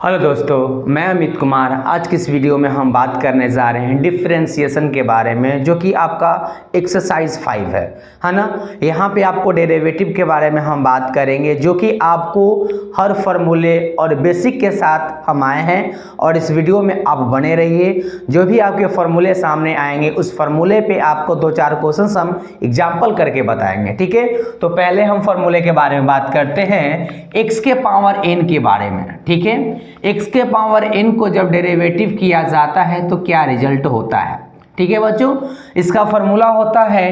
Hello दोस्तों, मैं अमित कुमार। आज की इस वीडियो में हम बात करने जा रहे हैं डिफरेंशिएशन के बारे में, जो कि आपका एक्सरसाइज 5 है ना। यहाँ पे आपको डेरिवेटिव के बारे में हम बात करेंगे, जो कि आपको हर फार्मूले और बेसिक के साथ हम आए हैं। और इस वीडियो में आप बने रहिए। जो भी आपके फार्मूले सामने आएंगे उस फार्मूले पे आपको 2-4 क्वेश्चन हम एग्जाम्पल करके बताएंगे, ठीक है। तो पहले हम फार्मूले के बारे में बात करते हैं, एक्स के पावर एन के बारे में, ठीक है। x के पावर n को जब डेरिवेटिव किया जाता है तो क्या रिजल्ट होता है, ठीक है बच्चों। इसका फॉर्मूला होता है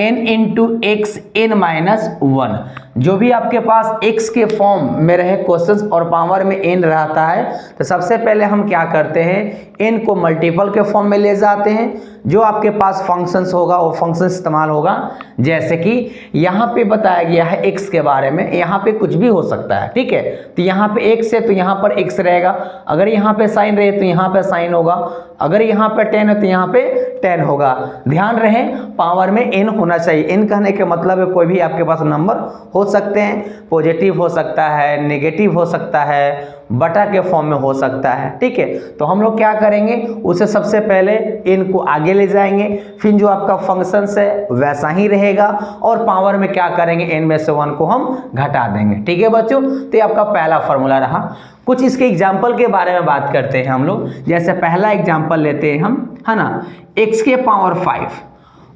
n into x n minus 1। जो भी आपके पास x के फॉर्म में रहे क्वेश्चंस और पावर में n रहता है, तो सबसे पहले हम क्या करते हैं, n को मल्टीपल के फॉर्म में ले जाते हैं। जो आपके पास फंक्शंस होगा वो फंक्शन इस्तेमाल होगा। जैसे कि यहाँ पे बताया गया है x के बारे में, यहाँ पे कुछ भी हो सकता है, ठीक है। तो यहाँ पे x है तो यहाँ पर x रहेगा, अगर यहाँ पे साइन रहे तो यहाँ पे साइन होगा, अगर यहाँ पे 10 है तो यहाँ पे 10 होगा। ध्यान रहे पावर में n होना चाहिए। n कहने के मतलब है कोई भी आपके पास नंबर हो सकते हैं, पॉजिटिव हो सकता है, नेगेटिव हो सकता है, बटा के फॉर्म में हो सकता है, ठीक है। तो हम लोग क्या करेंगे, उसे सबसे पहले n को आगे ले जाएंगे, फिर जो आपका फंक्शन है वैसा ही रहेगा, और पावर में क्या करेंगे, n में से 1 को हम घटा देंगे, ठीक है बच्चों। तो ये आपका पहला फॉर्मूला रहा। कुछ इसके एग्जाम्पल के बारे में बात करते हैं हम लोग। जैसे पहला एग्जाम्पल लेते हैं हम, है ना, x के पावर 5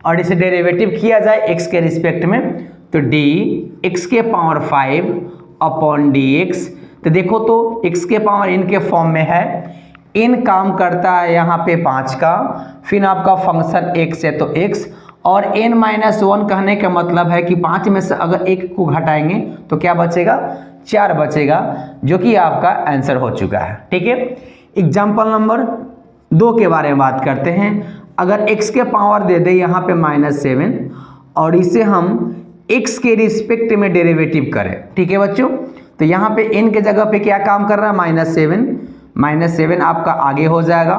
और इसे डेरिवेटिव किया जाए x के रिस्पेक्ट में, तो d x के पावर 5 अपॉन dx। तो देखो तो x के पावर n के फॉर्म में है, n काम करता है यहाँ पे 5 का, फिर आपका फंक्शन x है तो x, और n माइनस 1 कहने का मतलब है कि 5 में से अगर 1 को घटाएंगे तो क्या बचेगा, 4 बचेगा, जो कि आपका आंसर हो चुका है, ठीक है। एग्जाम्पल नंबर 2 के बारे में बात करते हैं। अगर x के पावर दे दे यहाँ पे -7 और इसे हम x के रिस्पेक्ट में डेरिवेटिव करें, ठीक है बच्चों। तो यहाँ पे n के जगह पे क्या काम कर रहा है, -7 आपका आगे हो जाएगा।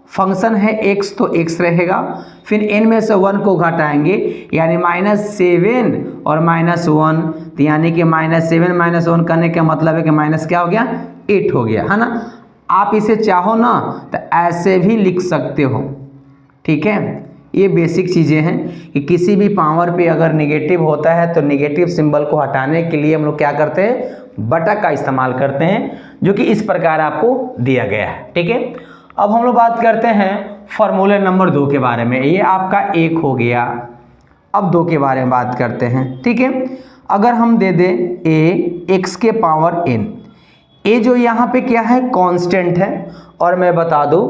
फंक्शन है x तो x रहेगा, फिर n में से 1 को घटाएंगे, यानी -7 और -1, तो यानी कि -7 -1 करने का मतलब है कि माइनस क्या हो गया, 8 हो गया, है ना। आप इसे चाहो ना तो ऐसे भी लिख सकते हो, ठीक है। ये बेसिक चीज़ें हैं कि किसी भी पावर पे अगर नेगेटिव होता है तो नेगेटिव सिंबल को हटाने के लिए हम लोग क्या करते हैं, बटा का इस्तेमाल करते हैं, जो कि इस प्रकार आपको दिया गया है, ठीक है। अब हम लोग बात करते हैं फार्मूले नंबर 2 के बारे में। ये आपका 1 हो गया। अब 2 के बारे में बात करते हैं, ठीक है। अगर हम दे दे a x के पावर n, a जो यहाँ पे क्या है, कांस्टेंट है। और मैं बता दूं,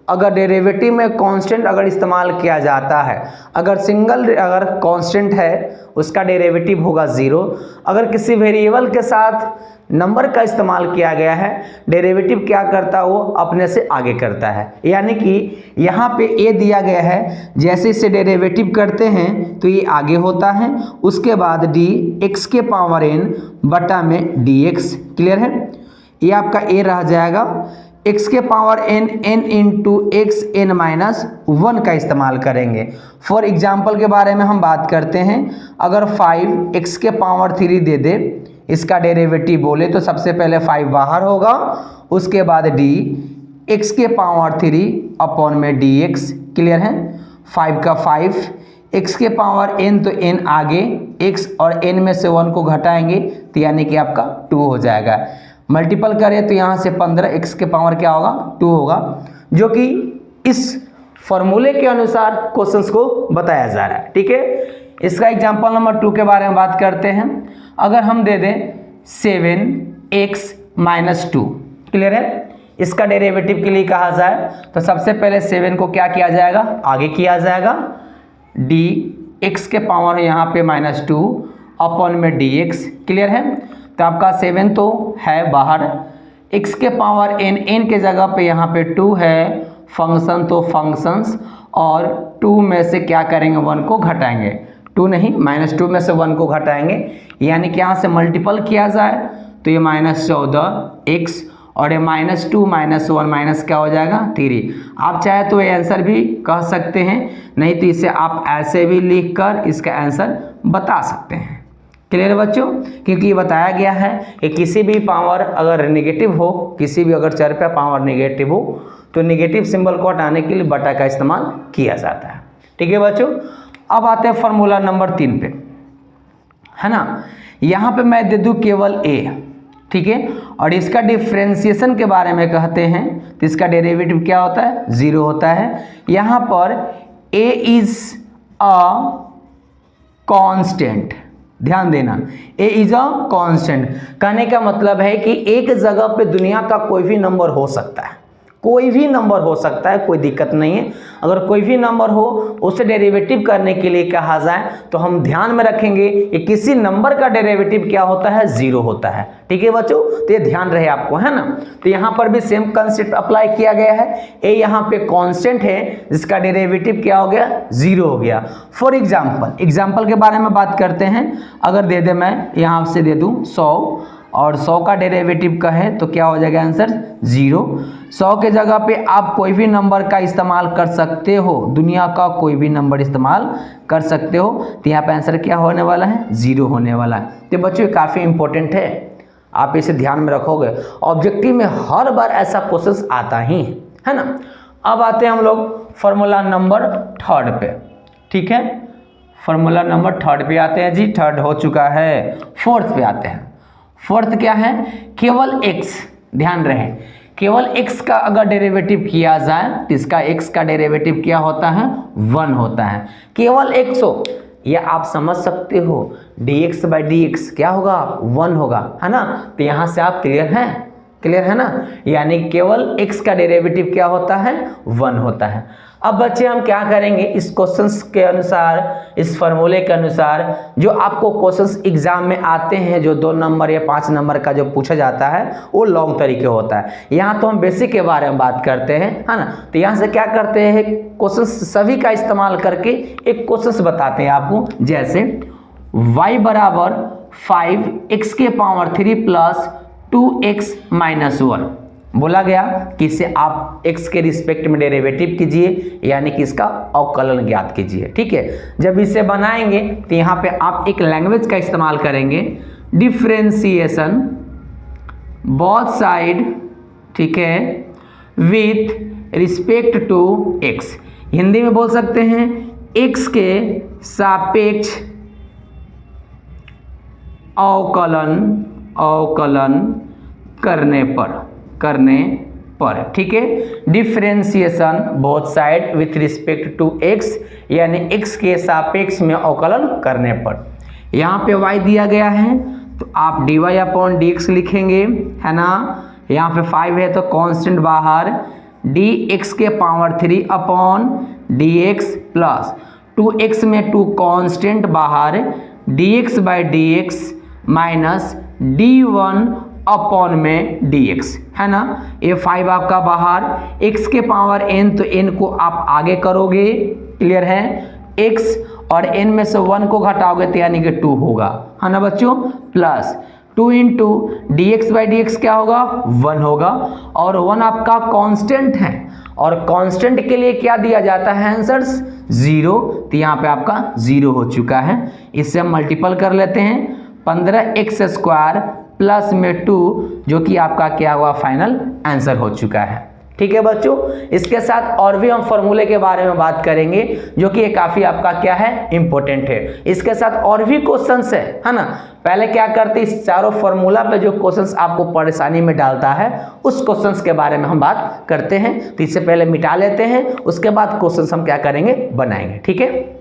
अगर डेरिवेटिव में कांस्टेंट अगर इस्तेमाल किया जाता है, अगर कांस्टेंट है उसका डेरिवेटिव होगा 0। अगर किसी वेरिएबल के साथ नंबर का इस्तेमाल किया गया है, डेरिवेटिव क्या करता है, वो अपने से आगे करता है। यानी कि यहाँ पे a दिया गया है, जैसे इसे डेरिवेटिव करते हैं तो ये आगे होता है, उसके बाद d x के पावर n बटा में dx। क्लियर है। ये आपका a रह जाएगा। x के power n into x n minus 1 का इस्तेमाल करेंगे। फॉर एग्जाम्पल के बारे में हम बात करते हैं। अगर 5 x के पावर 3 दे दे, इसका डेरिवेटिव बोले तो सबसे पहले 5 बाहर होगा, उसके बाद d x के पावर 3 अपॉन में dx। क्लियर है। 5 का 5, x के पावर n तो n आगे, x और n में से 1 को घटाएंगे तो यानी कि आपका 2 हो जाएगा। मल्टीपल करें तो यहाँ से 15, x के पावर क्या होगा, 2 होगा, जो कि इस फॉर्मूले के अनुसार क्वेश्चंस को बताया जा रहा है, ठीक है। इसका एग्जांपल नंबर 2 के बारे में बात करते हैं। अगर हम दे दें 7x - 2, क्लियर है। इसका डेरिवेटिव के लिए कहा जाए तो सबसे पहले 7 को क्या किया जाएगा, आगे किया जाएगा, d x के पावर यहाँ पे -2 अपॉन में dx। क्लियर है। तो आपका 7 तो है बाहर, x के पावर n के जगह पे यहाँ पे 2 है, फंक्शन तो फंक्शंस, और 2 में से क्या करेंगे, 1 को घटाएंगे, 2 नहीं -2 में से 1 को घटाएंगे, यानी कि यहाँ से मल्टीपल किया जाए तो ये -14x, और ये -2 -1 माइनस क्या हो जाएगा, 3। आप चाहे तो ये आंसर भी कह सकते हैं, नहीं तो इसे आप ऐसे भी लिखकर इसका आंसर बता सकते हैं। क्लियर है बच्चों? क्योंकि ये बताया गया है कि किसी भी पावर अगर नेगेटिव हो, किसी भी अगर चर पे पावर नेगेटिव हो तो नेगेटिव सिंबल को हटाने के लिए बटा का इस्तेमाल किया जाता है। ठीक है बच्चों, अब आते हैं फॉर्मूला नंबर 3 पे, है ना। यहाँ पे मैं दे दूँ केवल ए, ठीक है, और इसका डिफ्रेंसिएशन के बारे में कहते हैं तो इसका डेरिवेटिव क्या होता है? 0 होता है। यहाँ पर ए इज अ कांस्टेंट, ध्यान देना, ए इज अ कांस्टेंट। कहने का मतलब है कि एक जगह पे दुनिया का कोई भी नंबर हो सकता है, कोई भी नंबर हो सकता है, कोई दिक्कत नहीं है। अगर कोई भी नंबर हो उसे डेरिवेटिव करने के लिए कहा जाए तो हम ध्यान में रखेंगे कि किसी नंबर का डेरिवेटिव क्या होता है? 0 होता है। ठीक है बच्चों, तो ये ध्यान रहे आपको, है ना। तो यहाँ पर भी सेम कंसेप्ट अप्लाई किया गया है। ए यहाँ पे कांस्टेंट है जिसका डेरिवेटिव क्या हो गया? 0 हो गया। फॉर एग्जाम्पल के बारे में बात करते हैं। अगर दे दे मैं यहाँ से दे दूँ 100 और 100 का डेरिवेटिव का है तो क्या हो जाएगा आंसर? 0। 100 के जगह पे आप कोई भी नंबर का इस्तेमाल कर सकते हो, दुनिया का कोई भी नंबर इस्तेमाल कर सकते हो, तो यहाँ पे आंसर क्या होने वाला है? 0 होने वाला है। तो बच्चों काफ़ी इंपॉर्टेंट है, आप इसे ध्यान में रखोगे। ऑब्जेक्टिव में हर बार ऐसा क्वेश्चन आता ही है ना। अब आते हैं हम लोग फॉर्मूला नंबर 3 पे, ठीक है। फॉर्मूला नंबर 3 पे आते हैं जी, 3 हो चुका है। 4th पे आते हैं। 4th क्या है? केवल x, ध्यान रहे, केवल x का अगर डेरिवेटिव किया जाए तो इसका x का डेरिवेटिव क्या होता है? 1 होता है। केवल x हो, या आप समझ सकते हो dx/dx क्या होगा? 1 होगा, है ना। तो यहाँ से आप क्लियर हैं? क्लियर है ना। यानी केवल x का डेरिवेटिव क्या होता है? 1 होता है। अब बच्चे हम क्या करेंगे, इस क्वेश्चंस के अनुसार, इस फॉर्मूले के अनुसार जो आपको क्वेश्चंस एग्जाम में आते हैं, जो 2 नंबर या 5 नंबर का जो पूछा जाता है वो लॉन्ग तरीके होता है। यहाँ तो हम बेसिक के बारे में बात करते हैं, है ना। तो यहाँ से क्या करते हैं, क्वेश्चंस सभी का इस्तेमाल करके एक क्वेश्चंस बताते हैं आपको। जैसे y बराबर 5x के पावर 3 प्लस 2x माइनस 1 बोला गया कि इसे आप x के रिस्पेक्ट में डेरिवेटिव कीजिए, यानी कि इसका अवकलन ज्ञात कीजिए। ठीक है, जब इसे बनाएंगे तो यहाँ पे आप एक लैंग्वेज का इस्तेमाल करेंगे, डिफ्रेंसिएशन बोथ साइड, ठीक है, with respect to x। Hindi में बोल सकते हैं x के सापेक्ष अवकलन करने पर, ठीक है। Differentiation both side with respect to x, यानी x के सापेक्ष में अवकलन करने पर। यहाँ पे y दिया गया है तो आप dy/dx लिखेंगे, है ना। यहाँ पे 5 है तो कांस्टेंट बाहर, dx के power 3 upon dx plus 2x में 2 कांस्टेंट बाहर, dx/dx माइनस d1 अपॉन में dx, है ना। ये 5 आपका बाहर, x के पावर n तो n को आप आगे करोगे, क्लियर है। x और n में से 1 को घटाओगे तो यानी कि 2 होगा, है ना बच्चों, प्लस 2 इंटू dx/dx क्या होगा? 1 होगा। और 1 आपका कांस्टेंट है, और कांस्टेंट के लिए क्या दिया जाता है आंसर्स? 0। तो यहाँ पे आपका 0 हो चुका है। इससे हम मल्टीपल कर लेते हैं, 15x² प्लस में 2, जो कि आपका क्या हुआ? फाइनल आंसर हो चुका है। ठीक है बच्चों, इसके साथ और भी हम फॉर्मूले के बारे में बात करेंगे, जो कि ये काफ़ी आपका क्या है? इंपॉर्टेंट है। इसके साथ और भी क्वेश्चंस है ना। पहले क्या करते, इस चारों फॉर्मूला पे जो क्वेश्चंस आपको परेशानी में डालता है उस क्वेश्चंस के बारे में हम बात करते हैं। तो इससे पहले मिटा लेते हैं, उसके बाद क्वेश्चंस हम क्या करेंगे? बनाएंगे, ठीक है।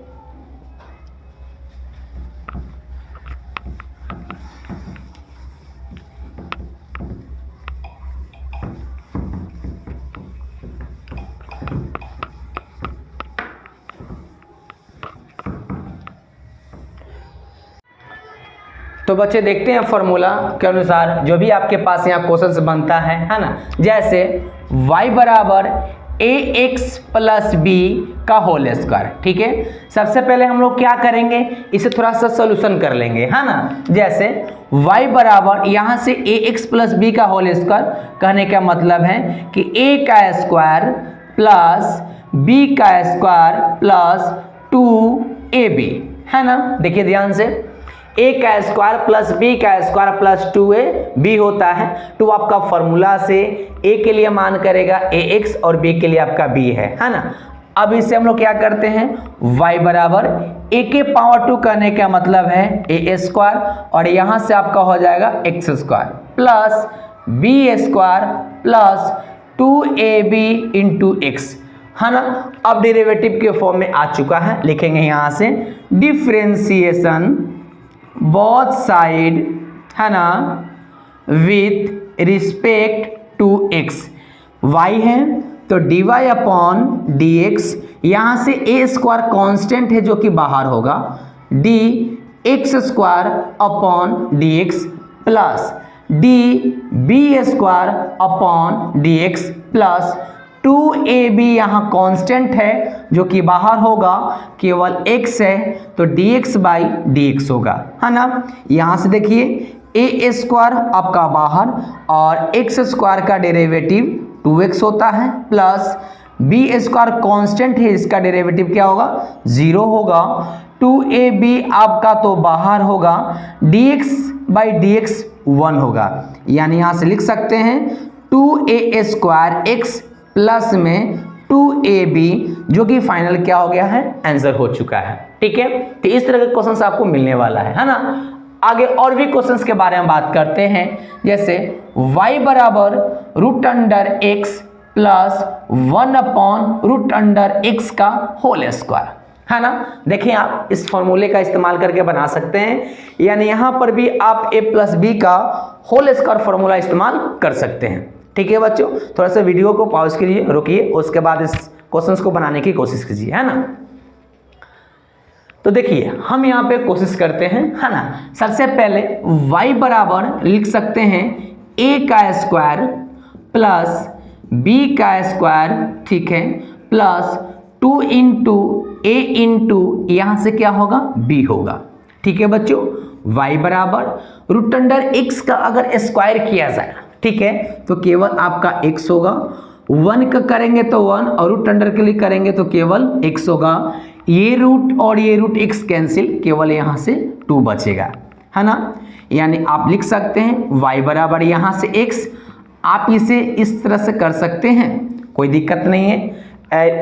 तो बच्चे देखते हैं फॉर्मूला के अनुसार जो भी आपके पास यहाँ क्वेश्चन बनता है ना। जैसे y बराबर ax प्लस बी का होल स्क्वायर, ठीक है। सबसे पहले हम लोग क्या करेंगे, इसे थोड़ा सा सोल्यूशन कर लेंगे, है ना। जैसे y बराबर यहाँ से ax प्लस बी का होल स्क्वायर, कहने का मतलब है कि a का स्क्वायर प्लस b का स्क्वायर प्लस 2ab, है ना। देखिए ध्यान से, a का स्क्वायर प्लस b का स्क्वायर प्लस 2ab होता है। तो आपका फॉर्मूला से a के लिए मान करेगा ax और b के लिए आपका b है ना। अब इससे हम लोग क्या करते हैं, y बराबर a के पावर 2 करने का मतलब है a स्क्वायर और यहां से आपका हो जाएगा x square plus b square plus 2ab into x, है ना। अब डेरिवेटिव के फॉर्म में आ चुका है, लिखेंगे यहां से डिफरेंशिएशन बोथ साइड, है ना, with respect to x। y है तो dy अपॉन डी एक्स, यहाँ से a स्क्वायर कॉन्स्टेंट है जो कि बाहर होगा, d x square upon d x plus d b square upon d x plus 2ab यहाँ कांस्टेंट है जो कि बाहर होगा, केवल x है तो dx बाई dx होगा, है ना। यहाँ से देखिए a स्क्वायर आपका बाहर और x स्क्वायर का डेरिवेटिव 2x होता है प्लस b स्क्वायर कांस्टेंट है, इसका डेरिवेटिव क्या होगा 0 होगा, 2ab आपका तो बाहर होगा, dx बाई dx 1 होगा। यानी यहाँ से लिख सकते हैं 2a स्क्वायर x प्लस में 2ab जो कि फाइनल क्या हो गया है, आंसर हो चुका है। ठीक है, तो इस तरह के क्वेश्चंस आपको मिलने वाला है ना। आगे और भी क्वेश्चंस के बारे में बात करते हैं, जैसे y बराबर root under x plus 1 upon root under x का होल स्क्वायर, है ना। देखिए आप इस फॉर्मूले का इस्तेमाल करके बना सकते हैं, यानी यहां पर भी आप a प्लस बी का होल स्क्वायर फॉर्मूला इस्तेमाल कर सकते हैं। ठीक है बच्चों, थोड़ा सा वीडियो को पॉज कीजिए, रुकिए, उसके बाद इस क्वेश्चंस को बनाने की कोशिश कीजिए, है ना। तो देखिए हम यहाँ पे कोशिश करते हैं, है ना। सबसे पहले y बराबर लिख सकते हैं a का स्क्वायर प्लस b का स्क्वायर, ठीक है, प्लस 2 इंटू a इंटू यहाँ से क्या होगा b होगा। ठीक है बच्चों, y बराबर रूट अंडर x का अगर स्क्वायर किया जाए, ठीक है, तो केवल आपका x होगा, 1 का करेंगे तो 1 और रूट अंडर के लिए करेंगे तो केवल x होगा, ये रूट और ये रूट x कैंसिल, केवल यहाँ से 2 बचेगा, है ना। यानी आप लिख सकते हैं y बराबर यहाँ से x, आप इसे इस तरह से कर सकते हैं, कोई दिक्कत नहीं है,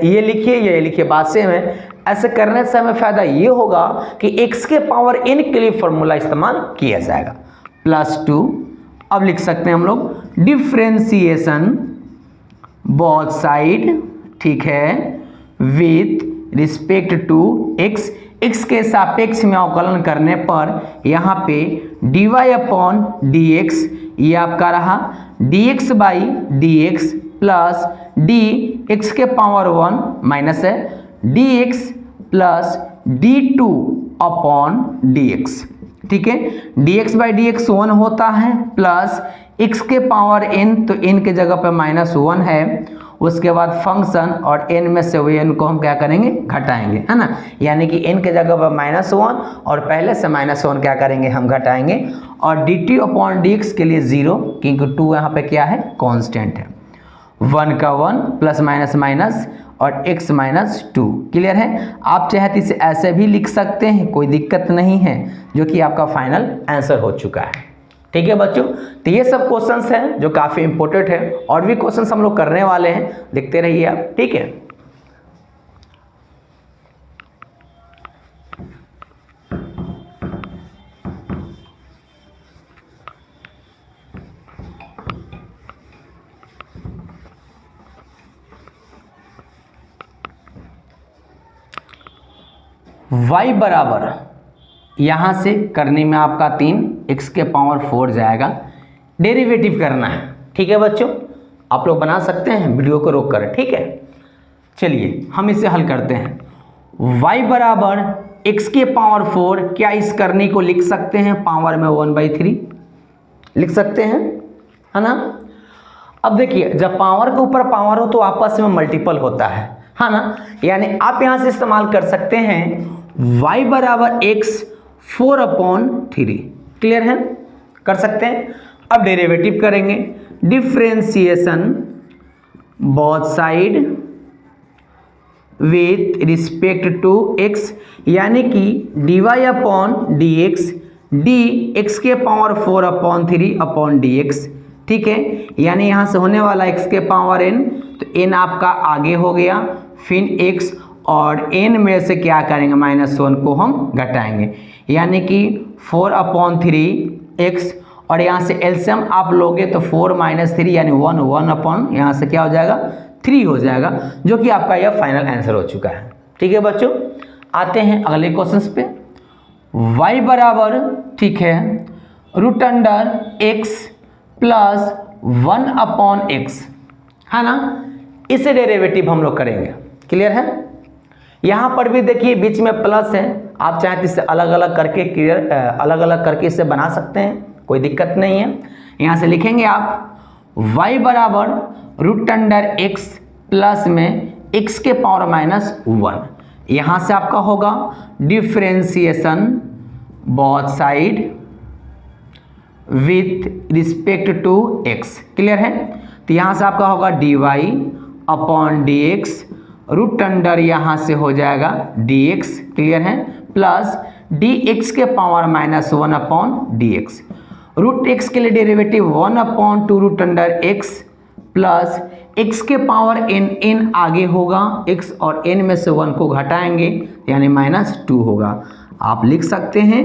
ये लिखिए ये लिखिए, बात सेम है। ऐसे करने से हमें फायदा ये होगा कि x के पावर n के लिए फॉर्मूला इस्तेमाल किया जाएगा, प्लस 2। अब लिख सकते हैं हम लोग डिफरेंशिएशन बोथ साइड, ठीक है, with respect to x, x के सापेक्ष में अवकलन करने पर यहाँ पे dy अपॉन dx, ये आपका रहा dx by dx plus dx के पावर 1 माइनस है dx plus d2 upon dx, ठीक है, dx बाई dx 1 होता है प्लस x के पावर n, तो n के जगह पर -1 है, उसके बाद फंक्शन और n में से n को हम क्या करेंगे घटाएंगे, है ना। यानी कि n के जगह पर -1 और पहले से -1 क्या करेंगे हम घटाएंगे, और dt अपॉन dx के लिए 0, क्योंकि 2 यहाँ पे क्या है कांस्टेंट है, 1 का 1 प्लस माइनस माइनस और x -2। क्लियर है, आप चाहे तो इसे ऐसे भी लिख सकते हैं, कोई दिक्कत नहीं है, जो कि आपका फाइनल आंसर हो चुका है। ठीक है बच्चों, तो ये सब क्वेश्चंस हैं जो काफ़ी इंपॉर्टेंट है, और भी क्वेश्चंस हम लोग करने वाले हैं, देखते रहिए आप। ठीक है, y बराबर यहाँ से करने में आपका 3 x के पावर 4 जाएगा, डेरिवेटिव करना है। ठीक है बच्चों, आप लोग बना सकते हैं, वीडियो को रोक कर। ठीक है, चलिए हम इसे हल करते हैं। y बराबर x के पावर 4, क्या इस करने को लिख सकते हैं पावर में 1/3 लिख सकते हैं, है ना। अब देखिए जब पावर के ऊपर पावर हो तो आपस में मल्टीपल होता है ना। यानी आप यहां से इस्तेमाल कर सकते हैं y बराबर x 4/3। क्लियर है, कर सकते हैं। अब डेरिवेटिव करेंगे, differentiation both side with respect to x, यानी कि dy upon dx d x के पावर 4/3/dx, ठीक है। यानी यहाँ से होने वाला x के पावर n, तो n आपका आगे हो गया, फिर x और n में से क्या करेंगे -1 को हम घटाएंगे, यानी कि 4/3x और यहाँ से एलसीएम आप लोगे तो 4 - 3 यानी 1 यहाँ से क्या हो जाएगा 3 हो जाएगा, जो कि आपका यह फाइनल आंसर हो चुका है। ठीक है बच्चों, आते हैं अगले क्वेश्चन पे। y बराबर, ठीक है, √x प्लस 1/x, है ना। इसे डेरिवेटिव हम लोग करेंगे, क्लियर है। यहाँ पर भी देखिए बीच में प्लस है, आप चाहें तो इसे अलग अलग करके इसे बना सकते हैं, कोई दिक्कत नहीं है। यहाँ से लिखेंगे आप y बराबर √x प्लस में x के पावर -1, यहाँ से आपका होगा differentiation both side with respect to x, clear है। तो यहाँ से आपका होगा dy/dx, √, यहाँ से हो जाएगा dx, क्लियर है, प्लस dx के पावर -1/dx। √x के लिए डेरिवेटिव 1/2√x प्लस x के पावर n आगे होगा, x और n में से 1 को घटाएंगे यानी -2 होगा। आप लिख सकते हैं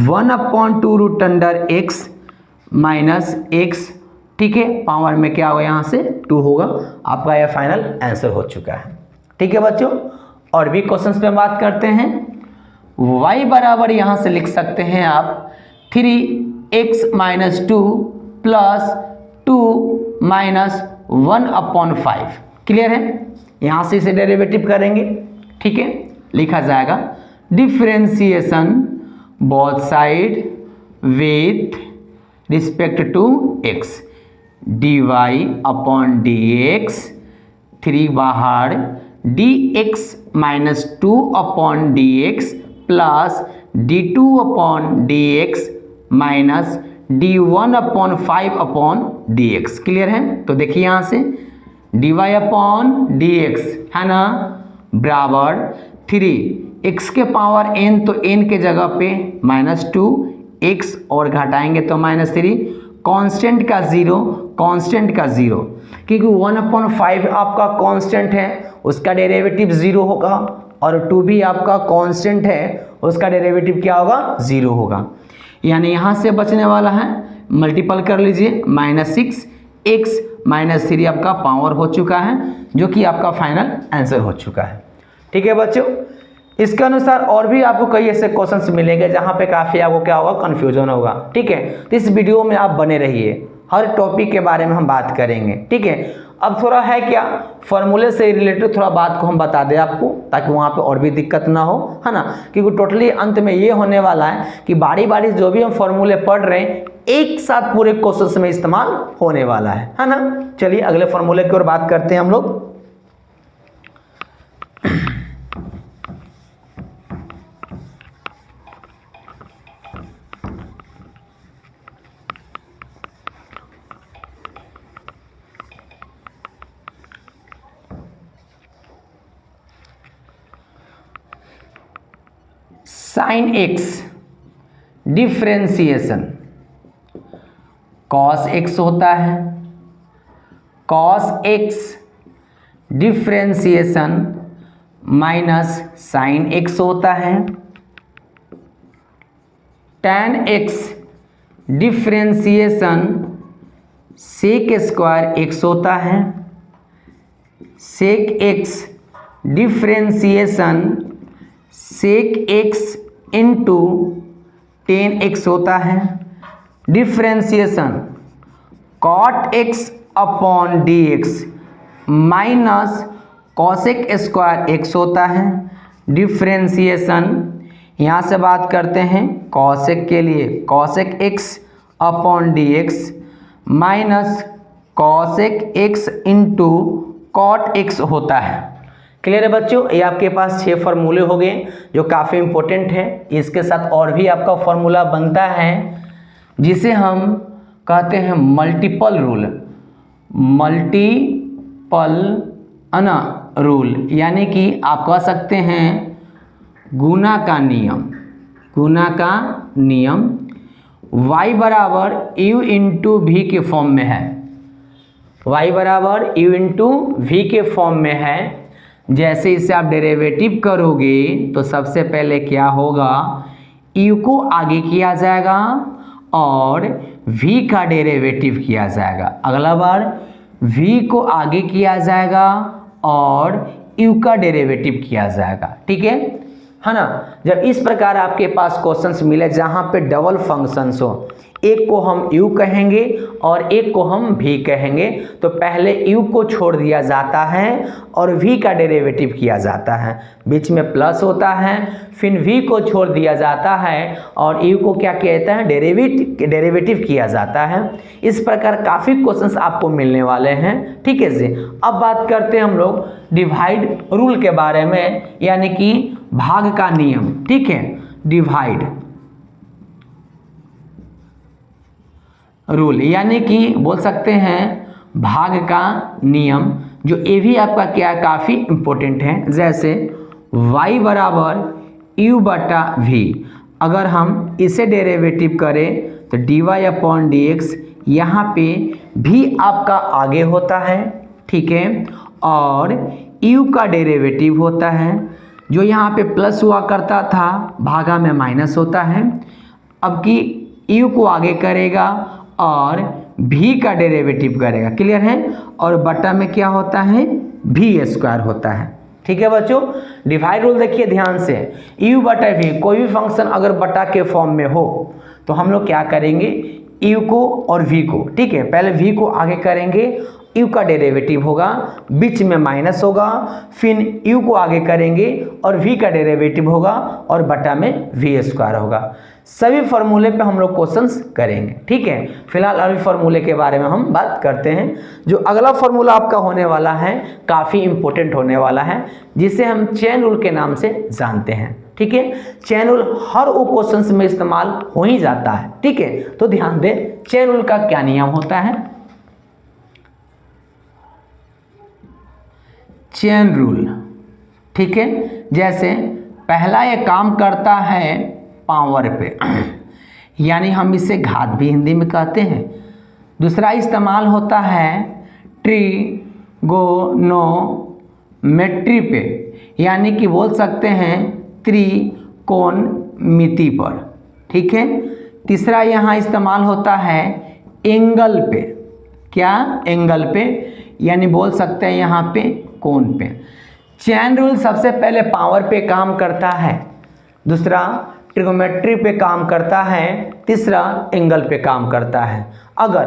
1/2√x -x, ठीक है, पावर में क्या होगा यहाँ से 2 होगा। आपका यह फाइनल आंसर हो चुका है। ठीक है बच्चों, और भी क्वेश्चंस पे बात करते हैं। y बराबर यहाँ से लिख सकते हैं आप 3x - 2 प्लस 2 - 1/5, क्लियर है। यहाँ से इसे डेरिवेटिव करेंगे, ठीक है, लिखा जाएगा differentiation both side with respect to x, dy/dx 3 बाहर dx - 2/dx plus d2/dx minus d1/5/dx, clear है। तो देखिए यहाँ से dy/dx है ना बराबर 3x के पावर n, तो n के जगह पे -2, x और घटाएंगे तो -3, कांस्टेंट का 0, क्योंकि 1/5 आपका कांस्टेंट है, उसका डेरिवेटिव 0 होगा, और 2 भी आपका कांस्टेंट है, उसका डेरिवेटिव क्या होगा 0 होगा। यानी यहाँ से बचने वाला है, मल्टीपल कर लीजिए, -6x -3 आपका पावर हो चुका है, जो कि आपका फाइनल आंसर हो चुका है। ठीक है बच्चों, इसके अनुसार और भी आपको कई ऐसे क्वेश्चंस मिलेंगे जहाँ पे काफ़ी आपको क्या होगा कंफ्यूजन होगा। ठीक है, तो इस वीडियो में आप बने रहिए, हर टॉपिक के बारे में हम बात करेंगे। ठीक है, अब थोड़ा है क्या फॉर्मूले से रिलेटेड थोड़ा बात को हम बता दें आपको, ताकि वहाँ पे और भी दिक्कत ना हो, है ना। क्योंकि टोटली अंत में ये होने वाला है कि बारी बारी जो भी हम फॉर्मूले पढ़ रहे हैं एक साथ पूरे क्वेश्चंस में इस्तेमाल होने वाला है ना। चलिए अगले फॉर्मूले की ओर बात करते हैं हम लोग। sin x differentiation cos x होता है, cos x differentiation minus sin x होता है, tan x differentiation sec square x होता है, sec x differentiation sec x into tan x होता है, differentiation cot x upon dx minus cosec square x होता है, डिफ्रेंसिएशन यहाँ से बात करते हैं cosec के लिए cosec x upon dx minus cosec x into cot x होता है। क्लियर है बच्चों, ये आपके पास 6 फार्मूले हो गए जो काफ़ी इंपॉर्टेंट है। इसके साथ और भी आपका फार्मूला बनता है जिसे हम कहते हैं मल्टीपल रूल, यानी कि आप कह सकते हैं गुणा का नियम। y बराबर u इंटू वी के फॉर्म में है, y बराबर u इंटू वी के फॉर्म में है। जैसे इसे आप डेरिवेटिव करोगे तो सबसे पहले क्या होगा, u को आगे किया जाएगा और v का डेरिवेटिव किया जाएगा। अगला बार v को आगे किया जाएगा और u का डेरिवेटिव किया जाएगा, ठीक है ना। जब इस प्रकार आपके पास क्वेश्चंस मिले जहां पे डबल फंक्शंस हो, एक को हम u कहेंगे और एक को हम v कहेंगे, तो पहले u को छोड़ दिया जाता है और v का डेरिवेटिव किया जाता है, बीच में प्लस होता है, फिर v को छोड़ दिया जाता है और u को क्या कहते हैं, डेरिवेटिव किया जाता है। इस प्रकार काफ़ी क्वेश्चंस आपको मिलने वाले हैं, ठीक है जी। अब बात करते हैं हम लोग डिवाइड रूल के बारे में, यानी कि भाग का नियम, ठीक है, डिवाइड रूल यानी कि बोल सकते हैं भाग का नियम, जो ये भी आपका क्या काफ़ी इम्पोर्टेंट है। जैसे y बराबर u बटा v, अगर हम इसे डेरिवेटिव करें तो dy अपॉन dx, यहाँ पे v आपका आगे होता है, ठीक है, और u का डेरिवेटिव होता है, जो यहाँ पे प्लस हुआ करता था भागा में माइनस होता है। अब कि u को आगे करेगा और v का डेरिवेटिव करेगा, क्लियर है, और बटा में क्या होता है, v स्क्वायर होता है, ठीक है बच्चों। डिवाइड रूल देखिए ध्यान से, u बटा v, कोई भी फंक्शन अगर बटा के फॉर्म में हो तो हम लोग क्या करेंगे, u को और v को, ठीक है, पहले v को आगे करेंगे, u का डेरिवेटिव होगा, बीच में माइनस होगा, फिर u को आगे करेंगे और v का डेरिवेटिव होगा और बटा में v स्क्वायर होगा। सभी फार्मूले पे हम लोग क्वेश्चंस करेंगे, ठीक है। फिलहाल अभी फार्मूले के बारे में हम बात करते हैं। जो अगला फार्मूला आपका होने वाला है काफ़ी इंपॉर्टेंट होने वाला है, जिसे हम चेन रूल के नाम से जानते हैं, ठीक है। चेन रूल हर वो क्वेश्चंस में इस्तेमाल हो ही जाता है, ठीक है। तो ध्यान दें चेन रूल का क्या नियम होता है। चेन रूल, ठीक है, जैसे पहला ये काम करता है पावर पे, यानी हम इसे घात भी हिंदी में कहते हैं। दूसरा इस्तेमाल होता है ट्रिगोनोमेट्री पे, यानी कि बोल सकते हैं त्रिकोणमिति पर, ठीक है। तीसरा यहाँ इस्तेमाल होता है एंगल पे, क्या, एंगल पे, यानी बोल सकते हैं यहाँ पे कोण पे। चेन रूल सबसे पहले पावर पे काम करता है, दूसरा ट्रिगोनोमेट्री पे काम करता है, तीसरा एंगल पे काम करता है। अगर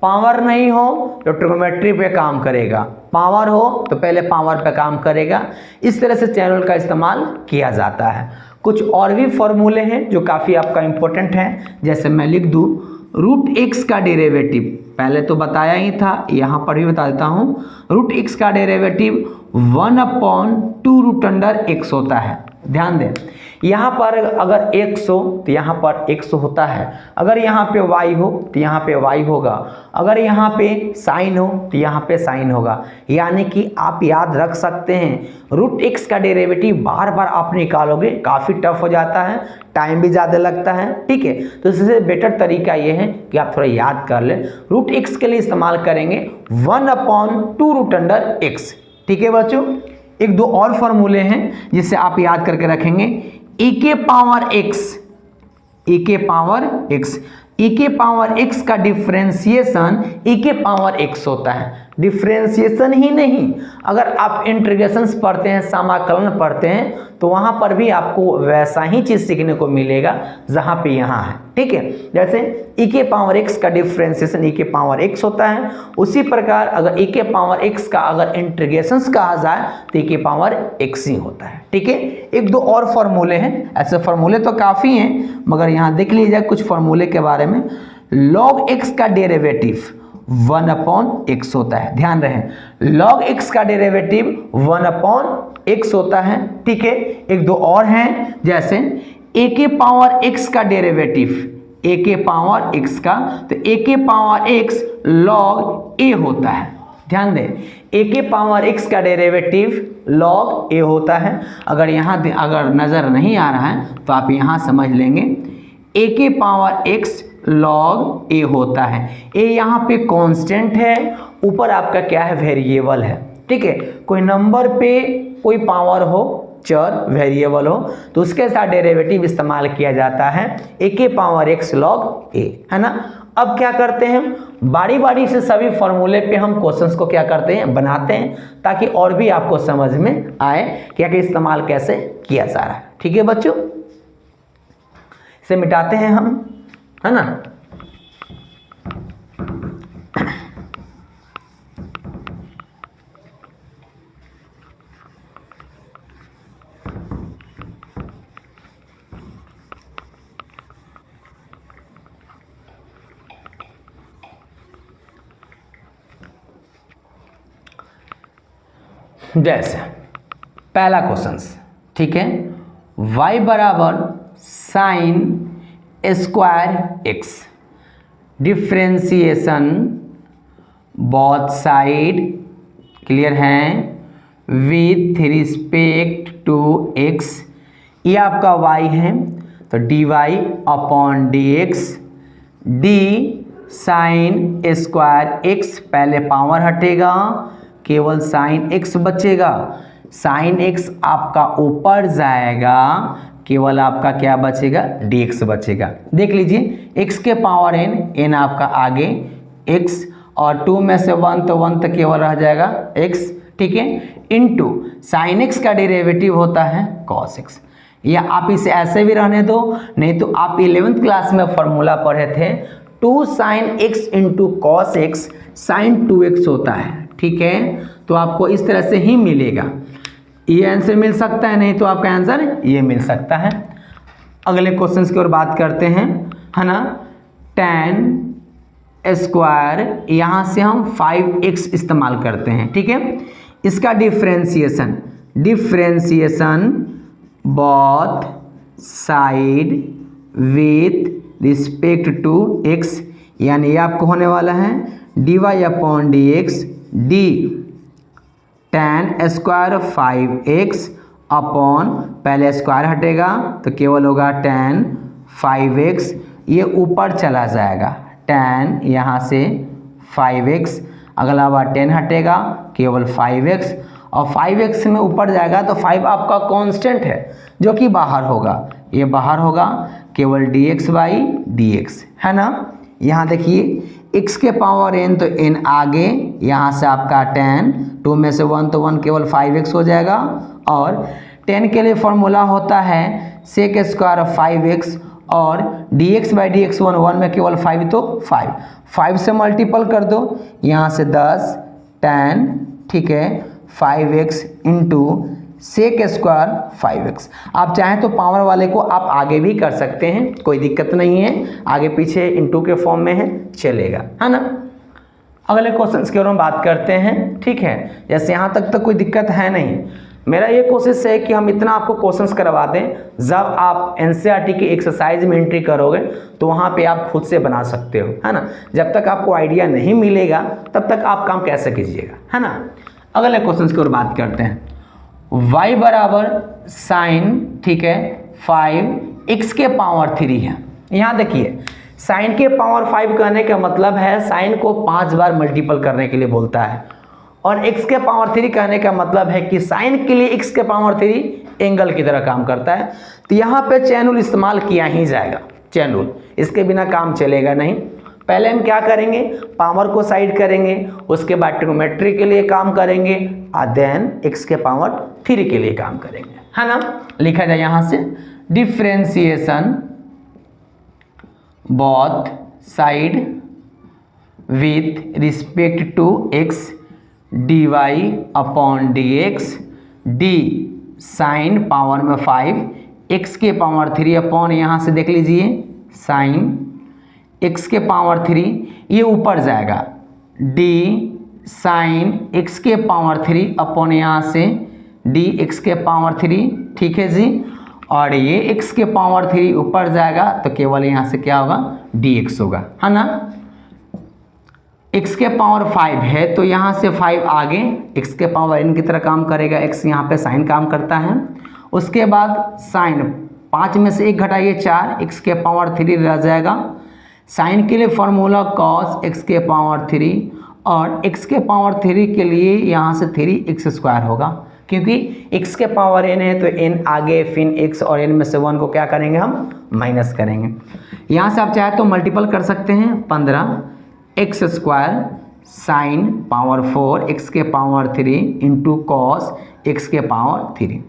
पावर नहीं हो तो ट्रिगोनोमेट्री पे काम करेगा, पावर हो तो पहले पावर पे काम करेगा। इस तरह से चेन रूल का इस्तेमाल किया जाता है। कुछ और भी फॉर्मूले हैं जो काफ़ी आपका इम्पोर्टेंट है, जैसे मैं लिख दूँ रूट एक्स का डेरिवेटिव, पहले तो बताया ही था, यहाँ पर भी बता देता हूँ। रूट एक्स का डेरिवेटिव 1/2 रूट अंडर एक्स होता है। ध्यान दें, यहाँ पर अगर x हो तो यहाँ पर x होता है, अगर यहाँ पे y हो तो यहाँ पे y होगा, अगर यहाँ पे साइन हो तो यहाँ पे साइन होगा। यानी कि आप याद रख सकते हैं रूट x का डेरिवेटिव बार बार आप निकालोगे काफ़ी टफ हो जाता है, टाइम भी ज़्यादा लगता है, ठीक है। तो इससे बेटर तरीका ये है कि आप थोड़ा याद कर लें। रूट x के लिए इस्तेमाल करेंगे 1/2 रूट अंडर x, ठीक है बच्चों। एक दो और फॉर्मूले हैं जिसे आप याद करके रखेंगे, e के पावर x, e के पावर x, e के पावर x का डिफ्रेंसिएशन e के पावर x होता है। डिफ्रेंसिएशन ही नहीं, अगर आप इंटीग्रेशंस पढ़ते हैं, समाकलन पढ़ते हैं, तो वहाँ पर भी आपको वैसा ही चीज़ सीखने को मिलेगा जहाँ पे यहाँ है, ठीक है। जैसे e के पावर x का डिफ्रेंसिएशन e के पावर x होता है, उसी प्रकार अगर e के पावर x का अगर इंटीग्रेशंस कहा जाए तो e के पावर x ही होता है, ठीक है। एक दो और फार्मूले हैं, ऐसे फार्मूले तो काफ़ी हैं मगर यहाँ देख लीजिए कुछ फार्मूले के बारे में। log x का डेरिवेटिव 1/x होता है, ध्यान रहे, log x का डेरिवेटिव 1/x होता है, ठीक है। एक दो और हैं, जैसे a के पावर x का डेरिवेटिव, a के पावर x का, तो a के पावर x log a होता है। ध्यान दें, a के पावर x का डेरिवेटिव log a होता है। अगर यहाँ अगर नज़र नहीं आ रहा है तो आप यहाँ समझ लेंगे a के पावर x log a होता है। a यहाँ पे कांस्टेंट है, ऊपर आपका क्या है, वेरिएबल है। ठीक है, कोई नंबर पे कोई पावर हो, चर वेरिएबल हो, तो उसके साथ डेरिवेटिव इस्तेमाल किया जाता है a के पावर x log a, है ना। अब क्या करते हैं, बारी बारी से सभी फॉर्मूले पे हम क्वेश्चंस को क्या करते हैं, बनाते हैं, ताकि और भी आपको समझ में आए क्या क्या इस्तेमाल कैसे किया जा रहा है। ठीक है बच्चों, इसे मिटाते हैं हम, है ना। जैसे पहला क्वेश्चन, ठीक है, y बराबर sine square x, differentiation both side, clear है, विथ रिस्पेक्ट टू x, ये आपका y है, तो dy upon dx, d sine square x, पहले पावर हटेगा, केवल साइन x बचेगा, साइन x आपका ऊपर जाएगा, केवल आपका क्या बचेगा, dx बचेगा। देख लीजिए, x के पावर n, n आपका आगे x, और 2 में से 1 तो 1 तक केवल रह जाएगा x, ठीक है, इनटू साइन x का डेरिवेटिव होता है cos x, या आप इसे ऐसे भी रहने दो, नहीं तो आप 11th क्लास में फॉर्मूला पढ़े थे 2 sine x into cos x sine 2x होता है। ठीक है, तो आपको इस तरह से ही मिलेगा, ये आंसर मिल सकता है, नहीं तो आपका आंसर ये मिल सकता है। अगले क्वेश्चन की ओर बात करते हैं, है ना। tan स्क्वायर, यहाँ से हम 5x इस्तेमाल करते हैं, ठीक है, इसका differentiation, differentiation both side with respect to x, यानी ये आपको होने वाला है dy upon dx, d tan square 5x upon, पहले स्क्वायर हटेगा तो केवल होगा tan 5x, ये ऊपर चला जाएगा, tan यहाँ से 5x, अगला बार 10 हटेगा, केवल 5x, और 5x में ऊपर जाएगा तो 5 आपका कांस्टेंट है जो कि बाहर होगा, ये बाहर होगा, केवल dx बाई dx, है ना। यहाँ देखिए x के पावर n, तो n आगे, यहाँ से आपका tan, 2 में से 1 तो 1, केवल 5x हो जाएगा, और 10 के लिए फॉर्मूला होता है sec स्क्वायर 5x, और dx बाई dx 1 में केवल 5, तो 5 से मल्टीपल कर दो, यहाँ से 10 tan, ठीक है, 5x into sec square 5x। आप चाहें तो पावर वाले को आप आगे भी कर सकते हैं, कोई दिक्कत नहीं है, आगे पीछे इंटू के फॉर्म में है, चलेगा, है ना। अगले क्वेश्चंस की ओर हम बात करते हैं, ठीक है, जैसे यहाँ तक तो कोई दिक्कत है नहीं। मेरा ये कोशिश है कि हम इतना आपको क्वेश्चंस करवा दें, जब आप एनसीईआरटी की एक्सरसाइज में एंट्री करोगे तो वहाँ पे आप खुद से बना सकते हो, है ना। जब तक आपको आइडिया नहीं मिलेगा तब तक आप काम कैसे कीजिएगा, है ना। अगले क्वेश्चंस की ओर बात करते हैं, y बराबर साइन, ठीक है, 5x के पावर 3 है। यहाँ देखिए, साइन के पावर 5 कहने का मतलब है साइन को 5 बार मल्टीपल करने के लिए बोलता है, और x के पावर 3 कहने का मतलब है कि साइन के लिए x के पावर 3 एंगल की तरह काम करता है। तो यहाँ पे चेन रूल इस्तेमाल किया ही जाएगा, चेन रूल, इसके बिना काम चलेगा नहीं। पहले हम क्या करेंगे, पावर को साइड करेंगे, उसके बाद ट्रिग्नोमेट्री के लिए काम करेंगे, और देन x के पावर 3 के लिए काम करेंगे, है ना। लिखा जाए यहाँ से, differentiation both side with respect to x, dy upon dx, d sine power में 5, x के पावर 3 अपॉन, यहाँ से देख लीजिए साइन x के पावर 3, ये ऊपर जाएगा, d साइन x के पावर 3 अपॉन, यहाँ से d x के पावर 3, ठीक है जी, और ये x के पावर 3 ऊपर जाएगा तो केवल यहाँ से क्या होगा, dx होगा, है ना। x के पावर 5 है तो यहाँ से 5 आगे, x के पावर n की तरह काम करेगा, x यहाँ पे साइन काम करता है। उसके बाद साइन 5 में से 1 घटाइए 4, x के पावर 3 रह जाएगा, साइन के लिए फॉर्मूला cos x के पावर 3 और x के पावर 3 के लिए यहाँ से 3x² होगा, क्योंकि x के पावर n है तो n आगे फिर x और n में से 1 को क्या करेंगे हम माइनस करेंगे। यहाँ से आप चाहे तो मल्टीपल कर सकते हैं 15x² साइन पावर 4 x के पावर 3 इंटू कॉस x के पावर 3।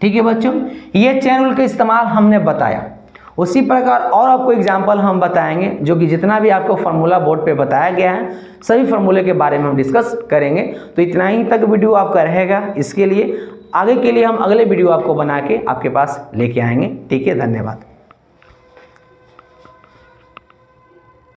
ठीक है बच्चों, ये चेन रूल का इस्तेमाल हमने बताया। उसी प्रकार और आपको एग्जाम्पल हम बताएंगे, जो कि जितना भी आपको फार्मूला बोर्ड पे बताया गया है सभी फार्मूले के बारे में हम डिस्कस करेंगे। तो इतना ही तक वीडियो आपका रहेगा। इसके लिए आगे के लिए हम अगले वीडियो आपको बना के आपके पास लेके आएंगे। ठीक है, धन्यवाद।